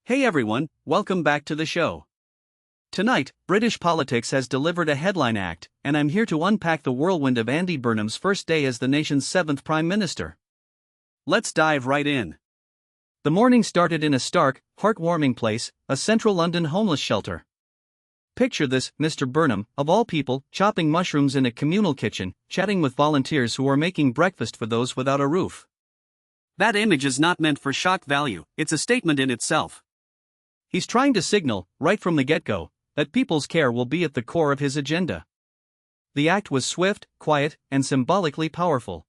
Hey everyone, welcome back to the show. Tonight, British politics has delivered a headline act, and I'm here to unpack the whirlwind of Andy Burnham's first day as the nation's 7th Prime Minister. Let's dive right in. The morning started in a stark, heartwarming place, a central London homeless shelter. Picture this: Mr. Burnham, of all people, chopping mushrooms in a communal kitchen, chatting with volunteers who are making breakfast for those without a roof. That image is not meant for shock value, it's a statement in itself. He's trying to signal, right from the get-go, that people's care will be at the core of his agenda. The act was swift, quiet, and symbolically powerful.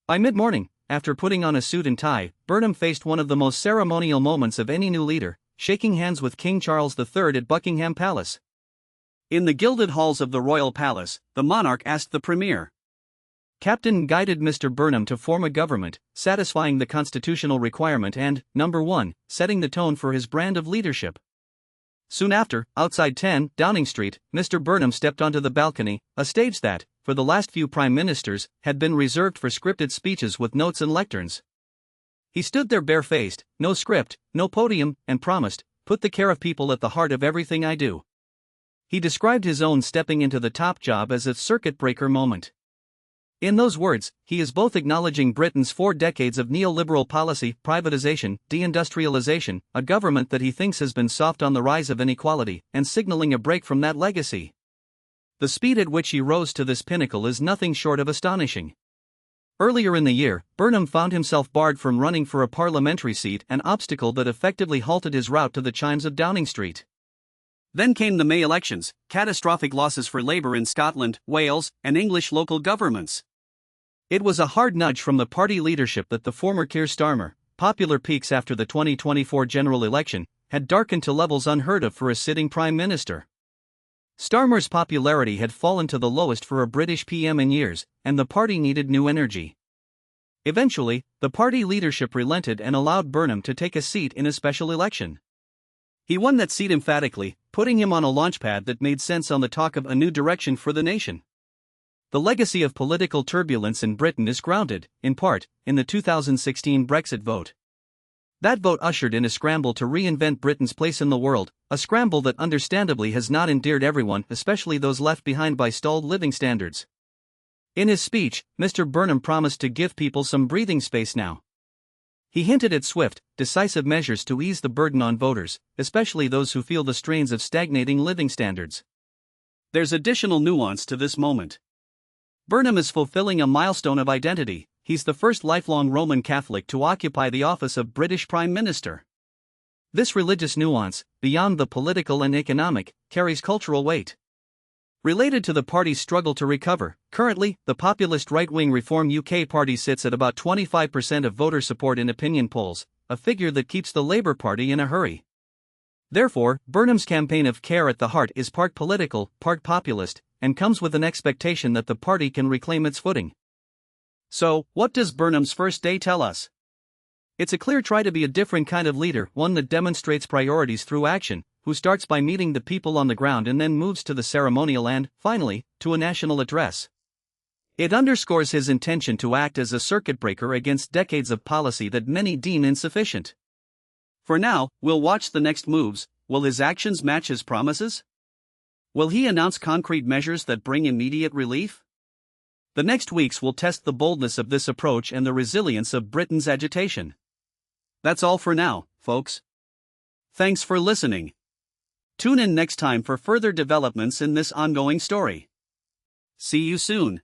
By mid-morning, after putting on a suit and tie, Burnham faced one of the most ceremonial moments of any new leader, shaking hands with King Charles III at Buckingham Palace. In the gilded halls of the royal palace, the monarch asked the premier. Captain guided Mr. Burnham to form a government, satisfying the constitutional requirement and, number 1, setting the tone for his brand of leadership. Soon after, outside 10 Downing Street, Mr. Burnham stepped onto the balcony, a stage that, for the last few prime ministers, had been reserved for scripted speeches with notes and lecterns. He stood there barefaced, no script, no podium, and promised, "Put the care of people at the heart of everything I do." He described his own stepping into the top job as a circuit breaker moment. In those words, he is both acknowledging Britain's 4 decades of neoliberal policy, privatization, deindustrialization, a government that he thinks has been soft on the rise of inequality, and signaling a break from that legacy. The speed at which he rose to this pinnacle is nothing short of astonishing. Earlier in the year, Burnham found himself barred from running for a parliamentary seat, an obstacle that effectively halted his route to the chimes of Downing Street. Then came the May elections, catastrophic losses for Labour in Scotland, Wales, and English local governments. It was a hard nudge from the party leadership that the former Keir Starmer, popular peaks after the 2024 general election, had darkened to levels unheard of for a sitting prime minister. Starmer's popularity had fallen to the lowest for a British PM in years, and the party needed new energy. Eventually, the party leadership relented and allowed Burnham to take a seat in a special election. He won that seat emphatically, putting him on a launchpad that made sense on the talk of a new direction for the nation. The legacy of political turbulence in Britain is grounded, in part, in the 2016 Brexit vote. That vote ushered in a scramble to reinvent Britain's place in the world, a scramble that understandably has not endeared everyone, especially those left behind by stalled living standards. In his speech, Mr. Burnham promised to give people some breathing space now. He hinted at swift, decisive measures to ease the burden on voters, especially those who feel the strains of stagnating living standards. There's additional nuance to this moment. Burnham is fulfilling a milestone of identity. He's the first lifelong Roman Catholic to occupy the office of British Prime Minister. This religious nuance, beyond the political and economic, carries cultural weight. Related to the party's struggle to recover, currently, the populist right-wing Reform UK party sits at about 25% of voter support in opinion polls, a figure that keeps the Labour Party in a hurry. Therefore, Burnham's campaign of care at the heart is part political, part populist, and comes with an expectation that the party can reclaim its footing. So, what does Burnham's first day tell us? It's a clear try to be a different kind of leader, one that demonstrates priorities through action, who starts by meeting the people on the ground and then moves to the ceremonial and, finally, to a national address. It underscores his intention to act as a circuit breaker against decades of policy that many deem insufficient. For now, we'll watch the next moves. Will his actions match his promises? Will he announce concrete measures that bring immediate relief? The next weeks will test the boldness of this approach and the resilience of Britain's agitation. That's all for now, folks. Thanks for listening. Tune in next time for further developments in this ongoing story. See you soon.